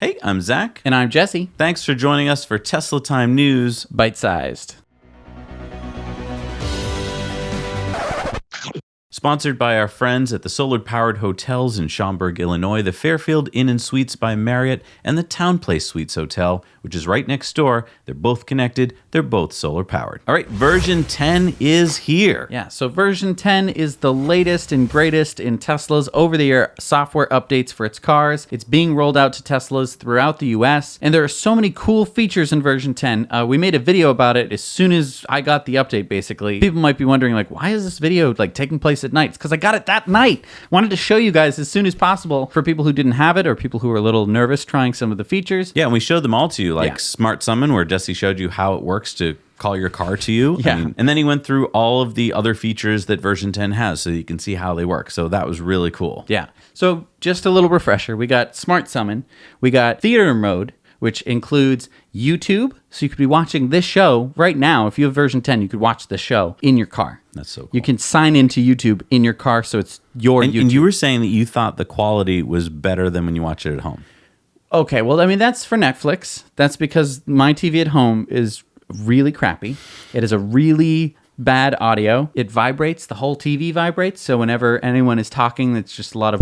Hey, I'm Zach. And I'm Jesse. Thanks for joining us for Tesla Time News. Bite-sized. Sponsored by our friends at the solar-powered hotels in Schaumburg, Illinois, the Fairfield Inn and Suites by Marriott, and the Town Place Suites Hotel, which is right next door. They're both connected. They're both solar-powered. All right, version 10 is here. Yeah, so version 10 is the latest and greatest in Tesla's over-the-air software updates for its cars. It's being rolled out to Teslas throughout the US, and there are so many cool features in version 10. We made a video about it as soon as I got the update, basically. People might be wondering, like, why is this video, like, taking place at night? It's because I got it that night. Wanted to show you guys as soon as possible for people who didn't have it or people who were a little nervous trying some of the features. Yeah, and we showed them all to you, like Smart Summon, where Jesse showed you how it works to call your car to you. Yeah. And then he went through all of the other features that version 10 has so you can see how they work. So that was really cool. Yeah. So just a little refresher. We got Smart Summon. We got Theater Mode, which includes YouTube. So you could be watching this show right now. If you have version 10, you could watch the show in your car. That's so cool. You can sign into YouTube in your car, so it's your YouTube. And you were saying that you thought the quality was better than when you watch it at home. Okay, well, I mean, that's for Netflix. That's because my TV at home is really crappy. It is a really bad audio. It vibrates. The whole TV vibrates. So whenever anyone is talking, it's just a lot of...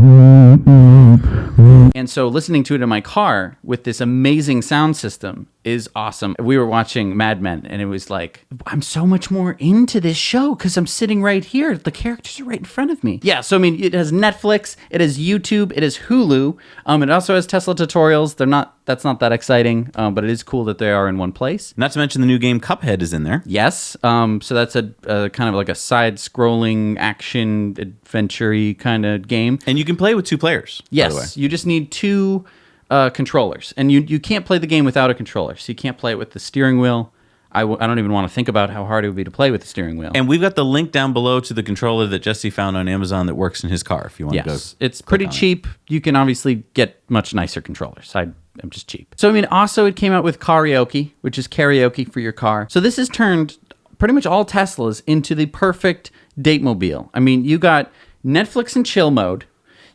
And so listening to it in my car with this amazing sound system is awesome. We were watching Mad Men, and it was like, I'm so much more into this show because I'm sitting right here. The characters are right in front of me. Yeah, so I mean, it has Netflix, it has YouTube, it has Hulu. It also has Tesla tutorials. That's not that exciting, but it is cool that they are in one place. Not to mention the new game Cuphead is in there. Yes, so that's a kind of like a side-scrolling action adventure-y kind of game. And you can play with two players. Yes, by the way. you just need two controllers, and you can't play the game without a controller. So you can't play it with the steering wheel. I don't even want to think about how hard it would be to play with the steering wheel. And we've got the link down below to the controller that Jesse found on Amazon that works in his car if you want to go. Yes, it's pretty cheap. You can obviously get much nicer controllers. I'm just cheap. So, I mean, also it came out with karaoke, which is karaoke for your car. So this has turned pretty much all Teslas into the perfect date mobile. I mean, you got Netflix and chill mode.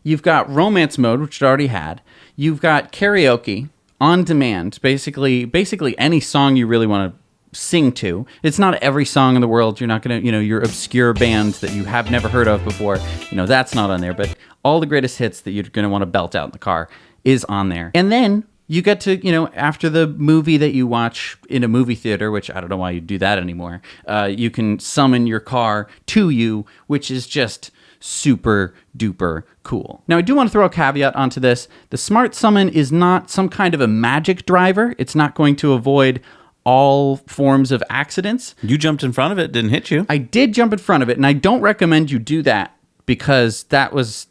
You've got romance mode, which it already had. You've got karaoke on demand, basically any song you really want to sing to. It's not every song in the world. You're not going to, your obscure band that you have never heard of before, that's not on there. But all the greatest hits that you're going to want to belt out in the car is on there. And then you get to, after the movie that you watch in a movie theater, which I don't know why you do that anymore, you can summon your car to you, which is just super duper cool. Now, I do want to throw a caveat onto this. The Smart Summon is not some kind of a magic driver. It's not going to avoid all forms of accidents. You jumped in front of it, didn't hit you. I did jump in front of it, and I don't recommend you do that because I was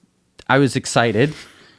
excited.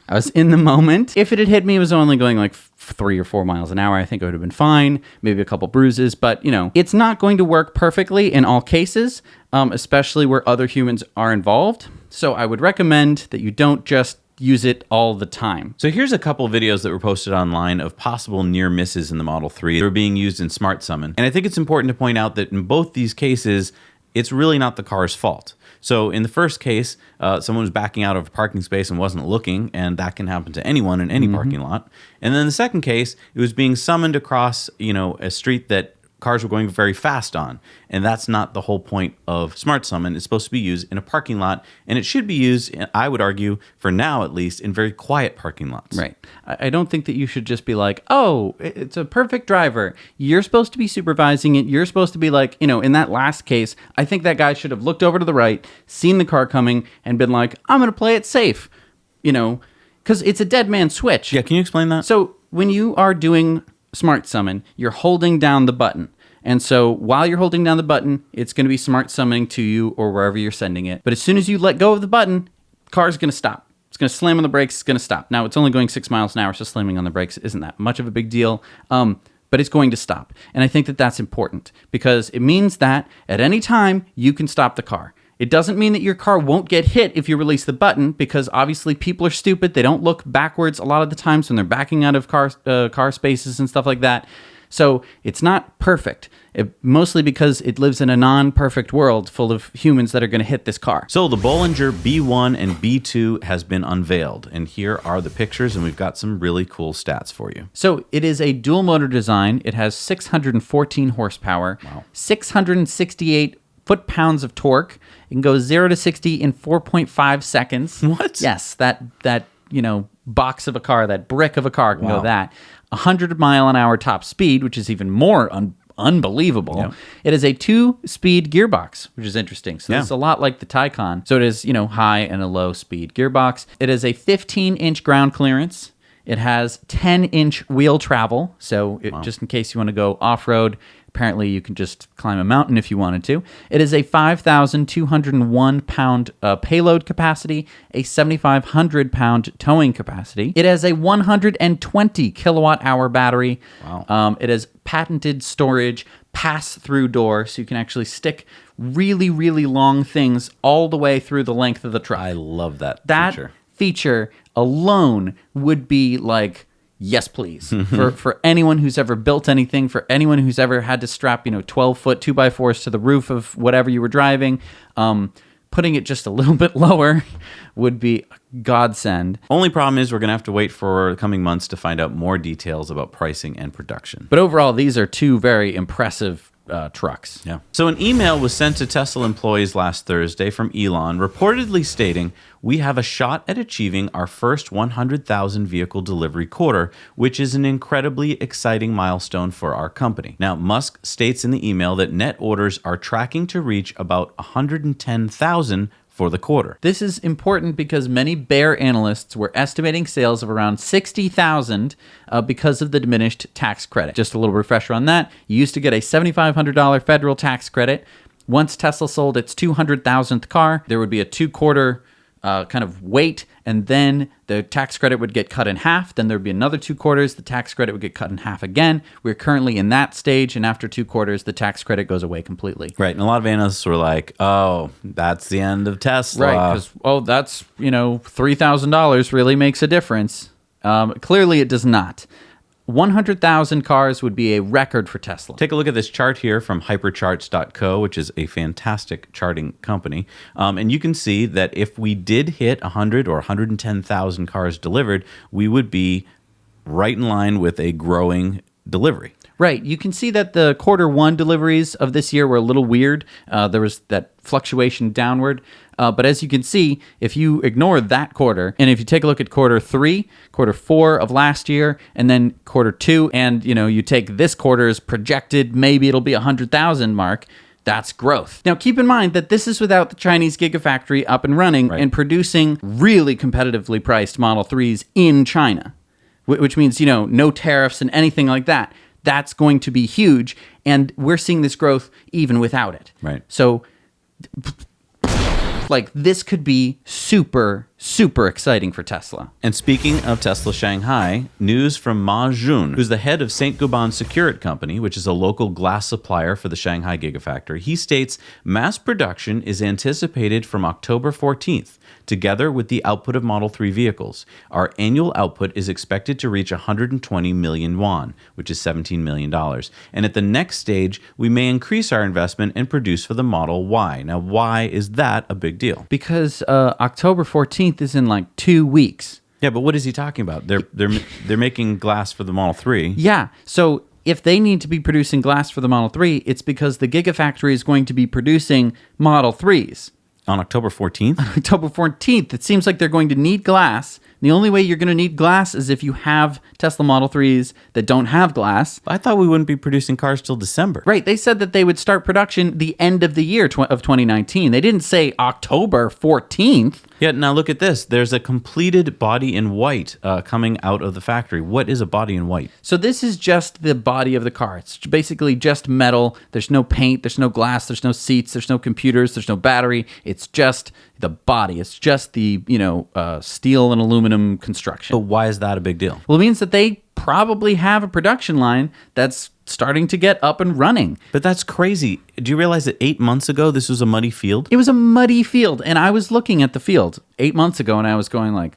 I was in the moment. If it had hit me, it was only going like 3 or 4 miles an hour. I think it would have been fine. Maybe a couple bruises, but it's not going to work perfectly in all cases, especially where other humans are involved. So I would recommend that you don't just use it all the time. So here's a couple videos that were posted online of possible near misses in the Model 3 that are being used in Smart Summon. And I think it's important to point out that in both these cases, it's really not the car's fault. So in the first case, someone was backing out of a parking space and wasn't looking, and that can happen to anyone in any parking lot. And then the second case, it was being summoned across, a street that cars were going very fast on. And that's not the whole point of Smart Summon. It's supposed to be used in a parking lot, and it should be used, I would argue, for now at least, in very quiet parking lots. Right. I don't think that you should just be like, oh, it's a perfect driver. You're supposed to be supervising it. You're supposed to be like, in that last case, I think that guy should have looked over to the right, seen the car coming, and been like, I'm going to play it safe, because it's a dead man switch. Yeah, can you explain that? So when you are doing Smart Summon, you're holding down the button. And so while you're holding down the button, it's going to be smart summoning to you or wherever you're sending it. But as soon as you let go of the button, the car's going to stop. It's going to slam on the brakes. It's going to stop. Now, it's only going 6 miles an hour, so slamming on the brakes isn't that much of a big deal. But it's going to stop. And I think that that's important because it means that at any time, you can stop the car. It doesn't mean that your car won't get hit if you release the button because obviously people are stupid. They don't look backwards a lot of the times when they're backing out of car spaces and stuff like that. So it's not perfect, mostly because it lives in a non-perfect world full of humans that are going to hit this car. So the Bollinger B1 and B2 has been unveiled, and here are the pictures, and we've got some really cool stats for you. So it is a dual motor design. It has 614 horsepower, 668 foot-pounds of torque. It can go 0 to 60 in 4.5 seconds. What? Yes, that box of a car, that brick of a car can go that. 100-mile-an-hour top speed, which is even more unbelievable. Yep. It is a 2-speed gearbox, which is interesting. So it's a lot like the Taycan. So it is, high and a low speed gearbox. It is a 15-inch ground clearance. It has 10-inch wheel travel. So just in case you want to go off-road, apparently you can just climb a mountain if you wanted to. It is a 5,201-pound payload capacity, a 7,500-pound towing capacity. It has a 120-kilowatt-hour battery. Wow. It has patented storage, pass-through door, so you can actually stick really, really long things all the way through the length of the truck. I love that feature. That feature alone would be like, yes, please. For anyone who's ever built anything, for anyone who's ever had to strap, 12-foot 2x4s to the roof of whatever you were driving, putting it just a little bit lower would be a godsend. Only problem is we're going to have to wait for the coming months to find out more details about pricing and production. But overall, these are two very impressive trucks. Yeah. So an email was sent to Tesla employees last Thursday from Elon, reportedly stating, "We have a shot at achieving our first 100,000 vehicle delivery quarter, which is an incredibly exciting milestone for our company." Now, Musk states in the email that net orders are tracking to reach about 110,000 for the quarter. This is important because many bear analysts were estimating sales of around 60,000 because of the diminished tax credit. Just a little refresher on that. You used to get a $7,500 federal tax credit. Once Tesla sold its 200,000th car, there would be a 2-quarter kind of wait, and then the tax credit would get cut in half. Then there would be another 2 quarters. The tax credit would get cut in half again. We're currently in that stage, and after 2 quarters, the tax credit goes away completely. Right, and a lot of analysts were like, "Oh, that's the end of Tesla." Right, because that's $3,000 really makes a difference. Clearly, it does not. 100,000 cars would be a record for Tesla. Take a look at this chart here from hypercharts.co, which is a fantastic charting company. And you can see that if we did hit 100 or 110,000 cars delivered, we would be right in line with a growing delivery. Right. You can see that the Q1 deliveries of this year were a little weird. There was that fluctuation downward. But as you can see, if you ignore that quarter, and if you take a look at Q3, Q4 of last year, and then Q2, and you take this quarter's projected, maybe it'll be 100,000 mark, that's growth. Now, keep in mind that this is without the Chinese Gigafactory up and running and producing really competitively priced Model 3s in China, which means, no tariffs and anything like that. That's going to be huge, and we're seeing this growth even without it. Right. So, this could be super, super exciting for Tesla. And speaking of Tesla Shanghai, news from Ma Jun, who's the head of St. Gobain Security Company, which is a local glass supplier for the Shanghai Gigafactory. He states mass production is anticipated from October 14th. Together with the output of Model 3 vehicles, our annual output is expected to reach 120 million yuan, which is $17 million. And at the next stage, we may increase our investment and produce for the Model Y. Now, why is that a big deal? Because October 14th is in 2 weeks. Yeah, but what is he talking about? They're making glass for the Model 3. Yeah, so if they need to be producing glass for the Model 3, it's because the Gigafactory is going to be producing Model 3s. On October 14th? October 14th. It seems like they're going to need glass. The only way you're going to need glass is if you have Tesla Model 3s that don't have glass. I thought we wouldn't be producing cars till December. Right. They said that they would start production the end of the year of 2019. They didn't say October 14th. Yeah, now look at this. There's a completed body in white coming out of the factory. What is a body in white? So this is just the body of the car. It's basically just metal. There's no paint. There's no glass. There's no seats. There's no computers. There's no battery. It's just the body. It's just the, steel and aluminum construction. But why is that a big deal? Well, it means that they probably have a production line that's starting to get up and running. But that's crazy. Do you realize that 8 months ago, this was a muddy field? It was a muddy field. And I was looking at the field 8 months ago and I was going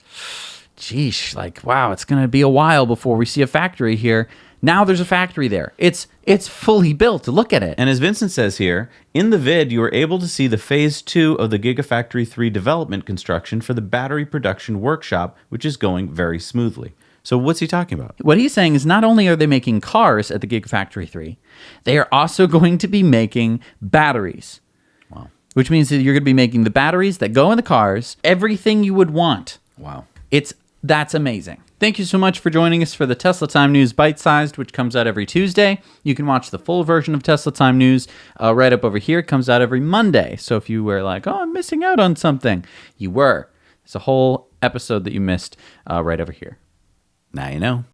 geesh, wow, it's going to be a while before we see a factory here. Now there's a factory there. It's fully built. Look at it. And as Vincent says here, in the vid, you are able to see the phase 2 of the Gigafactory 3 development construction for the battery production workshop, which is going very smoothly. So what's he talking about? What he's saying is not only are they making cars at the Gigafactory 3, they are also going to be making batteries. Wow. Which means that you're going to be making the batteries that go in the cars, everything you would want. Wow. That's amazing. Thank you so much for joining us for the Tesla Time News Bite-Sized, which comes out every Tuesday. You can watch the full version of Tesla Time News right up over here. It comes out every Monday. So if you were like, oh, I'm missing out on something, you were. It's a whole episode that you missed right over here. Now you know.